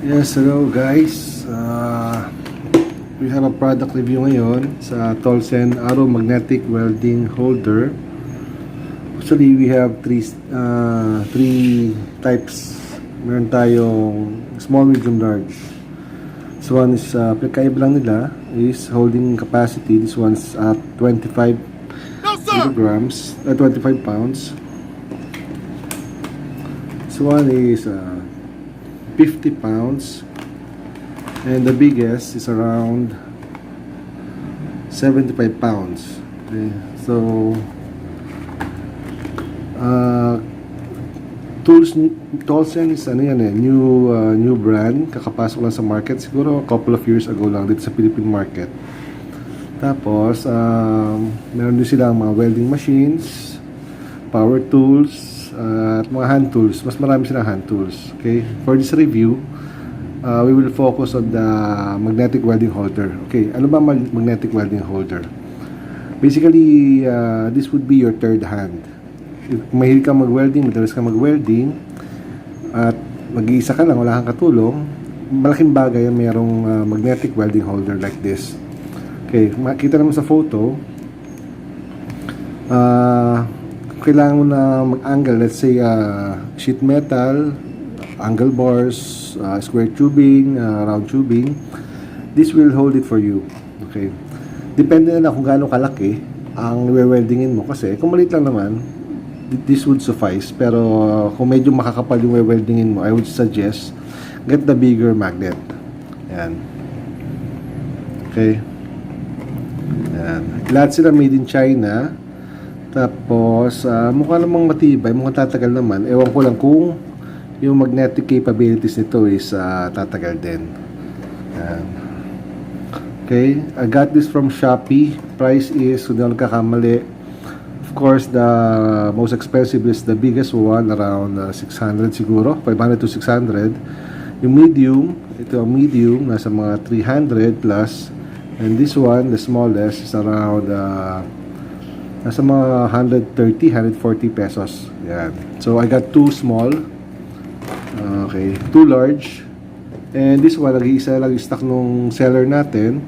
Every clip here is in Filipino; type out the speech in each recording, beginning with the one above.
Yes, hello guys. We have a product review ngayon sa Tolsen Magnetic Welding Holder. Actually, we have three types. Meron tayong small, medium, large. This one is, pinagkaiba lang nila is holding capacity. This one's at 25 kilograms, 25 pounds. This one is 50 pounds, and the biggest is around 75 pounds. Okay, so Tolsen is new brand, kakapasok lang sa market siguro a couple of years ago lang dito sa Philippine market. Tapos meron din silang mga welding machines, power tools, at mga hand tools. Mas marami silang hand tools. Okay, for this review, we will focus on the magnetic welding holder. Okay, ano ba magnetic welding holder? Basically, this would be your third hand. If mahilig ka mag-welding, madalas ka mag-welding, at mag-iisa ka lang, wala kang katulong, malaking bagay yung merong magnetic welding holder like this. Okay, makita naman sa photo, kailangan mo na mag-angle, let's say sheet metal, angle bars, square tubing, round tubing. This will hold it for you. Okay, depende na kung gaano kalaki ang weldingin mo, kasi kung maliit lang naman, this would suffice. Pero kung medyo makakapal yung weldingin mo, I would suggest get the bigger magnet. Yan. Okay, yan. Lahat sila made in China. Tapos, mukha namang matibay, mukhang tatagal naman. Ewan ko lang kung yung magnetic capabilities nito is tatagal din. Yan. Okay, I got this from SHOPEE. Price is, kung di ako nagkakamali, of course, the most expensive is the biggest one, around 600 siguro, 500 to 600. Yung medium, ito ang medium, nasa mga 300 plus. And this one, the smallest, is around nasa mga 130, 140 pesos. Yan. So, I got two small. Okay. Two large. And this one, nag-iisa lang yung stock nung seller natin.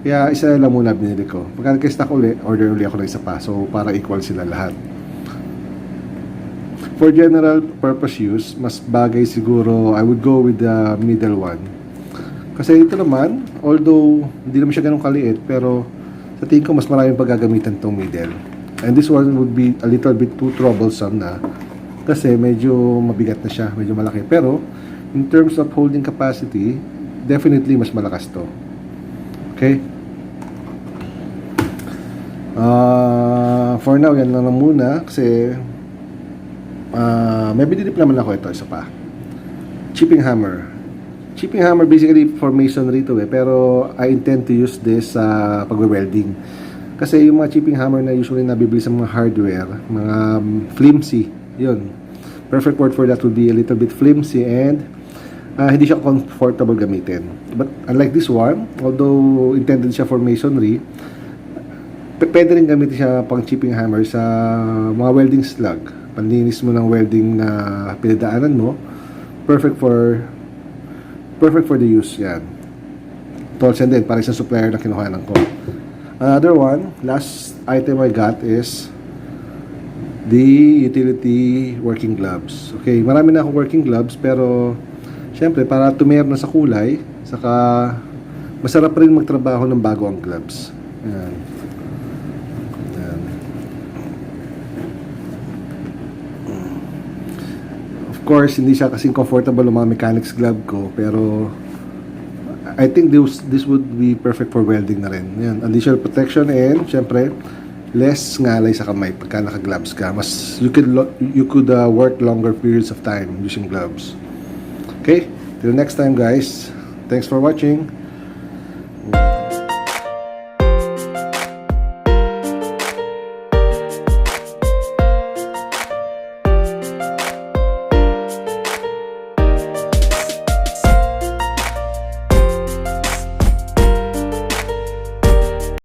Kaya, isa lang muna binili ko. Pagka nag-stock uli, order uli ako ng isa pa. So, para equal sila lahat. For general purpose use, mas bagay siguro, I would go with the middle one. Kasi ito naman, although hindi naman siya ganun kaliit, pero sa tingin ko mas maraming paggagamitan tong middle. And this one would be a little bit too troublesome na, kasi medyo mabigat na siya, medyo malaki. Pero in terms of holding capacity, definitely mas malakas to. Okay, for now yan lang muna, kasi may binilip naman ako. Ito isa pa, chipping hammer. Chipping hammer basically for masonry to pero I intend to use this sa pagwe-welding. Kasi yung mga chipping hammer na usually nabibili sa mga hardware, mga flimsy, yun. Perfect word for that would be a little bit flimsy, and hindi siya comfortable gamitin. But unlike this one, although intended siya for masonry, pwede rin gamitin siya pang chipping hammer sa mga welding slug. Panlinis mo ng welding na pinadaanan mo, perfect for the use. Yan. Tolsen din, para isang supplier na kinuhanan ko. Another one, last item I got is the utility working gloves. Okay, marami na akong working gloves, pero syempre para tumer na sa kulay, saka masarap rin magtrabaho ng bago ang gloves. Yan. Yan. Of course, hindi siya kasing comfortable ng mga mechanics glove ko, pero I think this would be perfect for welding na rin. Yan, additional protection, and syempre less ngalay sa kamay pagka naka-gloves ka. Mas you could work longer periods of time using gloves. Okay, till next time guys. Thanks for watching.